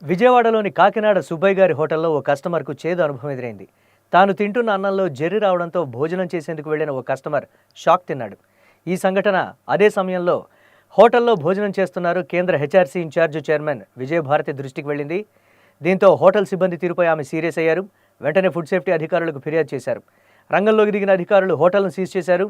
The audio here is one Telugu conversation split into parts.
విజయవాడలోని కాకినాడ సుబ్బయ్య గారి హోటల్లో ఓ కస్టమర్కు చేదు అనుభవం ఎదురైంది. తాను తింటున్న అన్నంలో జెర్రీ రావడంతో భోజనం చేసేందుకు వెళ్లిన ఓ కస్టమర్ షాక్ తిన్నాడు. ఈ సంఘటన అదే సమయంలో హోటల్లో భోజనం చేస్తున్నారు కేంద్ర హెచ్ఆర్సీ ఇన్ఛార్జ్ చైర్మన్ విజయభారతి దృష్టికి వెళ్ళింది. దీంతో హోటల్ సిబ్బంది తీరుపై ఆమె సీరియస్ అయ్యారు. వెంటనే ఫుడ్ సేఫ్టీ అధికారులకు ఫిర్యాదు చేశారు. రంగంలోకి దిగిన అధికారులు హోటల్ను సీజ్ చేశారు.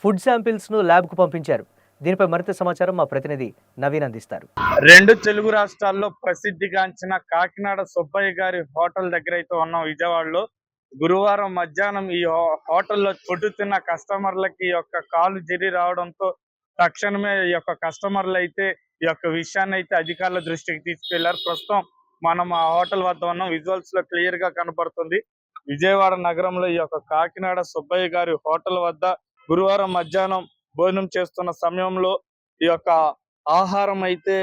ఫుడ్ శాంపిల్స్ను ల్యాబ్కు పంపించారు. దీనిపై మరింత సమాచారం మా ప్రతినిధి నవీన్ అందిస్తారు. రెండు తెలుగు రాష్ట్రాల్లో ప్రసిద్ధిగాంచిన కాకినాడ సుబ్బయ్య గారి హోటల్ దగ్గర అయితే ఉన్నాం విజయవాడలో. గురువారం మధ్యాహ్నం ఈ హోటల్లో ఫుడ్ తిన్న కస్టమర్లకి ఈ యొక్క కాలు జెర్రీ రావడంతో తక్షణమే ఈ యొక్క కస్టమర్లు అయితే ఈ యొక్క విషయాన్ని అయితే అధికారుల దృష్టికి తీసుకెళ్లారు. ప్రస్తుతం మనం ఆ హోటల్ వద్ద ఉన్నాం. విజువల్స్ లో క్లియర్ గా కనపడుతుంది. విజయవాడ నగరంలో ఈ యొక్క కాకినాడ సుబ్బయ్య గారి హోటల్ వద్ద గురువారం మధ్యాహ్నం భోజనం చేస్తున్న సమయంలో ఈ యొక్క ఆహారం అయితే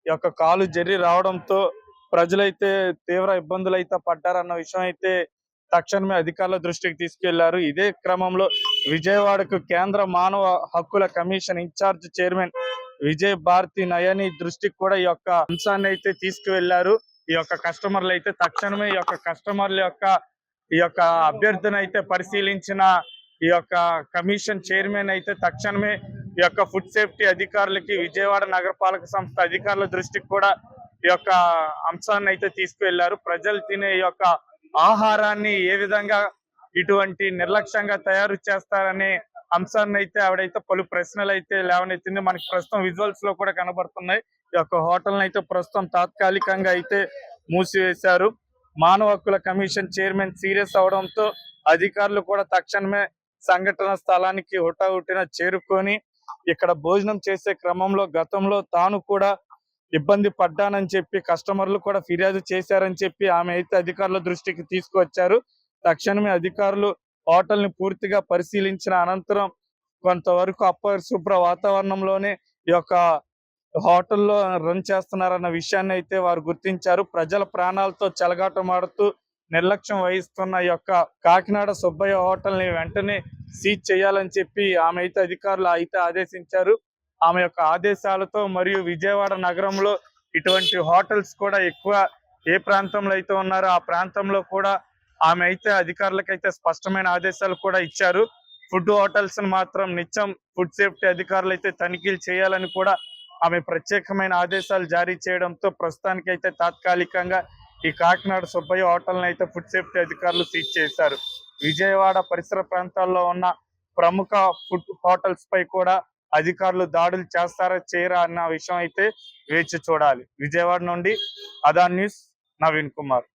ఈ యొక్క కాలు జెర్రీ రావడంతో ప్రజలైతే తీవ్ర ఇబ్బందులు అయితే పడ్డారన్న విషయం అయితే తక్షణమే అధికారుల దృష్టికి తీసుకెళ్లారు. ఇదే క్రమంలో విజయవాడకు కేంద్ర మానవ హక్కుల commission in charge chairman Vijay Bharati Nayani దృష్టికి కూడా ఈ యొక్క అంశాన్ని అయితే తీసుకువెళ్లారు. ఈ యొక్క కస్టమర్లు అయితే తక్షణమే ఈ యొక్క కస్టమర్ల యొక్క అభ్యర్థన అయితే పరిశీలించిన ఈ యొక్క కమిషన్ చైర్మన్ అయితే తక్షణమే ఈ యొక్క ఫుడ్ సేఫ్టీ అధికారులకి విజయవాడ నగరపాలక సంస్థ అధికారుల దృష్టికి కూడా ఈ యొక్క అంశాన్ని అయితే తీసుకువెళ్లారు. ప్రజలు తినే ఈ యొక్క ఆహారాన్ని ఏ విధంగా ఇటువంటి నిర్లక్ష్యంగా తయారు చేస్తారనే అంశాన్ని అయితే ఆవిడైతే పలు ప్రశ్నలు అయితే లేవనెత్తింది. మనకి ప్రస్తుతం విజువల్స్ లో కూడా కనబడుతున్నాయి. ఈ యొక్క హోటల్ అయితే ప్రస్తుతం తాత్కాలికంగా అయితే మూసివేశారు. మానవ హక్కుల కమిషన్ చైర్మన్ సీరియస్ అవడంతో అధికారులు కూడా తక్షణమే సంఘటన స్థలానికి హుటాహుటిన చేరుకొని ఇక్కడ భోజనం చేసే క్రమంలో గతంలో తాను కూడా ఇబ్బంది పడ్డానని చెప్పి కస్టమర్లు కూడా ఫిర్యాదు చేశారని చెప్పి ఆమె అయితే అధికారుల దృష్టికి తీసుకువచ్చారు. తక్షణమే అధికారులు హోటల్ ని పూర్తిగా పరిశీలించిన అనంతరం కొంతవరకు అపరిశుభ్ర వాతావరణంలోనే ఈ యొక్క హోటల్లో రన్ చేస్తున్నారన్న విషయాన్ని అయితే వారు గుర్తించారు. ప్రజల ప్రాణాలతో చెలగాటమాడుతూ నిర్లక్ష్యం వహిస్తున్న ఈ యొక్క కాకినాడ సుబ్బయ్య హోటల్ ని వెంటనే సీజ్ చేయాలని చెప్పి ఆమె అయితే అధికారులు అయితే ఆదేశించారు. ఆమె యొక్క ఆదేశాలతో మరియు విజయవాడ నగరంలో ఇటువంటి హోటల్స్ కూడా ఎక్కువ ఏ ప్రాంతంలో అయితే ఉన్నారో ఆ ప్రాంతంలో కూడా ఆమె అయితే అధికారులకైతే స్పష్టమైన ఆదేశాలు కూడా ఇచ్చారు. ఫుడ్ హోటల్స్ మాత్రం నిత్యం ఫుడ్ సేఫ్టీ అధికారులు అయితే తనిఖీలు చేయాలని కూడా ఆమె ప్రత్యేకమైన ఆదేశాలు జారీ చేయడంతో ప్రస్తుతానికి అయితే తాత్కాలికంగా ఈ కాకినాడ సుబ్బయ్య హోటల్ అయితే ఫుడ్ సేఫ్టీ అధికారులు సీజ్ చేశారు. విజయవాడ పరిసర ప్రాంతాల్లో ఉన్న ప్రముఖ ఫుడ్ హోటల్స్ పై కూడా అధికారులు దాడులు చేస్తారా చేయరా అన్న విషయం అయితే వేచి చూడాలి. విజయవాడ నుండి అదా న్యూస్ నవీన్ కుమార్.